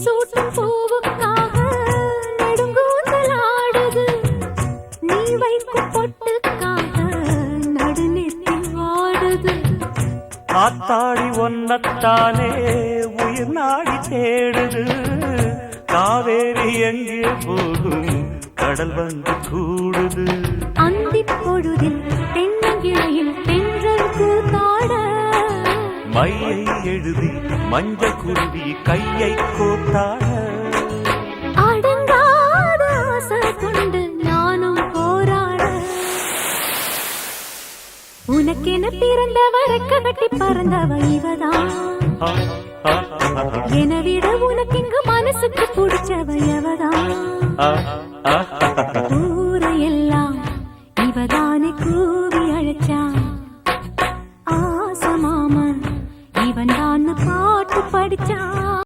சூட்டும் பூவுக்காக நெடுங்கூந்தலாடுது. நீ வைக்கும் பொட்டுக்காக நடுநெத்தில் வாடுது. ஆத்தாடி ஒன்னத்தானே உயிர் நாடி தேடுது. காவேரி எங்கே போகும் கடல் வந்து கூடுது. அந்திப் பொழுதில் தென்னங்கிளையில் தென்றல் கூத்தாட மையை எழுதி மஞ்ச குருவி கையை கோத்தாட. அடங்காத ஆசை கொண்டு நானும் போராட. உனக்கென பிறந்தவ ரெக்க கட்டி பறந்தவ இவதான். என விட உனக்கு மனசுக்கு பிடிச்சவ எவதான். ஊரையெல்லாம்